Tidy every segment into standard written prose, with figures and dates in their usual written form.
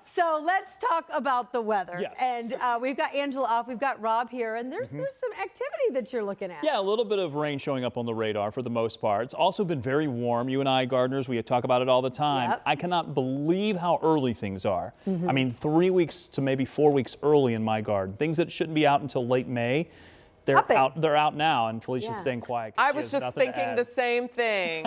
So let's talk about the weather. Yes. And we've got Angela off, we've got Rob here, and there's some activity that you're looking at. Yeah, a little bit of rain showing up on the radar for the most part. It's also been very warm. You and I, gardeners, we talk about it all the time. Yep. I cannot believe how early things are. I mean, 3 weeks to maybe 4 weeks early in my garden. Things that shouldn't be out until late May. They're out. They're out now, and Felicia's staying quiet. I was just thinking the same thing.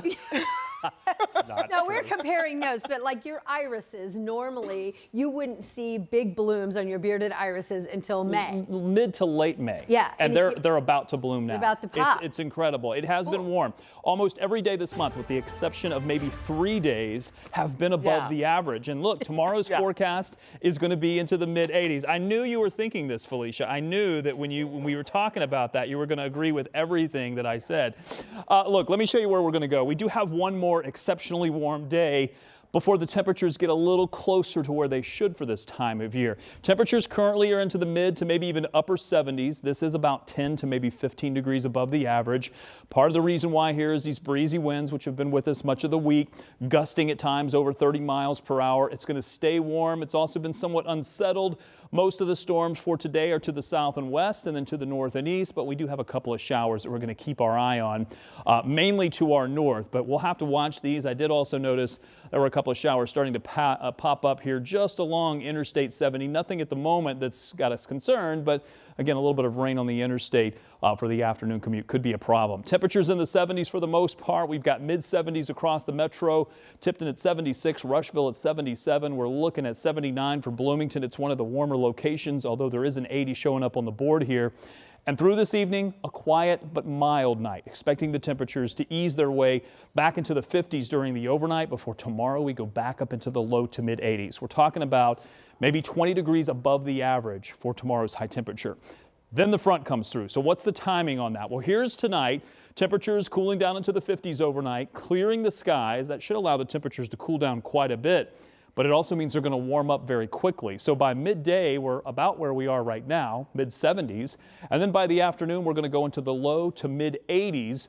No, we're comparing notes, but like your irises, normally you wouldn't see big blooms on your bearded irises until May. Mid to late May. Yeah. And they're about to bloom now. They're about to pop. It's incredible. It has been warm. Almost every day this month, with the exception of maybe 3 days, have been above the average. And look, tomorrow's forecast is going to be into the mid 80s. I knew you were thinking this, Felicia. I knew that when we were talking about that, you were going to agree with everything that I said. Look, let me show you where we're going to go. We do have one more exceptionally warm day before the temperatures get a little closer to where they should for this time of year. Temperatures currently are into the mid to maybe even upper 70s. This is about 10 to maybe 15 degrees above the average. Part of the reason why here is these breezy winds, which have been with us much of the week, gusting at times over 30 miles per hour. It's going to stay warm. It's also been somewhat unsettled. Most of the storms for today are to the south and west and then to the north and east, but we do have a couple of showers that we're going to keep our eye on, mainly to our north, but we'll have to watch these. I did also notice there were a couple of showers starting to pop up here just along Interstate 70. Nothing at the moment that's got us concerned, but again, a little bit of rain on the interstate for the afternoon commute could be a problem. Temperatures in the 70s for the most part. We've got mid 70s across the metro. Tipton at 76, Rushville at 77. We're looking at 79 for Bloomington. It's one of the warmer locations, although there is an 80 showing up on the board here. And through this evening, a quiet but mild night, expecting the temperatures to ease their way back into the 50s during the overnight before tomorrow we go back up into the low to mid 80s. We're talking about maybe 20 degrees above the average for tomorrow's high temperature. Then the front comes through. So what's the timing on that? Well, here's tonight. Temperatures cooling down into the 50s overnight, clearing the skies. That should allow the temperatures to cool down quite a bit. But it also means they're going to warm up very quickly. So by midday, we're about where we are right now, mid 70s. And then by the afternoon, we're going to go into the low to mid 80s.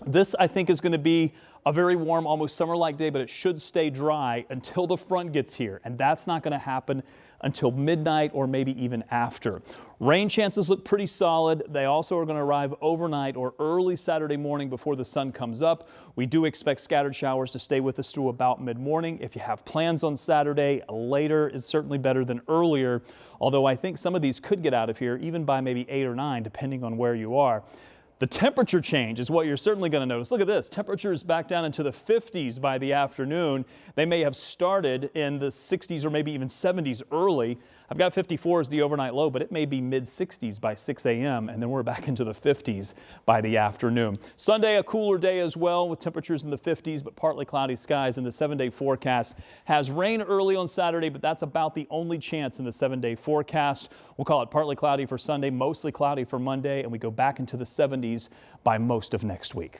This, I think, is going to be a very warm, almost summer-like day, but it should stay dry until the front gets here. And that's not going to happen until midnight or maybe even after. Rain chances look pretty solid. They also are going to arrive overnight or early Saturday morning before the sun comes up. We do expect scattered showers to stay with us through about mid-morning. If you have plans on Saturday, later is certainly better than earlier, although I think some of these could get out of here even by maybe 8 or 9, depending on where you are. The temperature change is what you're certainly going to notice. Look at this. Temperatures back down into the 50s by the afternoon. They may have started in the 60s or maybe even 70s early. I've got 54 as the overnight low, but it may be mid 60s by 6 a.m. and then we're back into the 50s by the afternoon. Sunday, a cooler day as well with temperatures in the 50s, but partly cloudy skies. And the 7-day forecast has rain early on Saturday, but that's about the only chance in the 7-day forecast. We'll call it partly cloudy for Sunday, mostly cloudy for Monday, and we go back into the 70s by most of next week.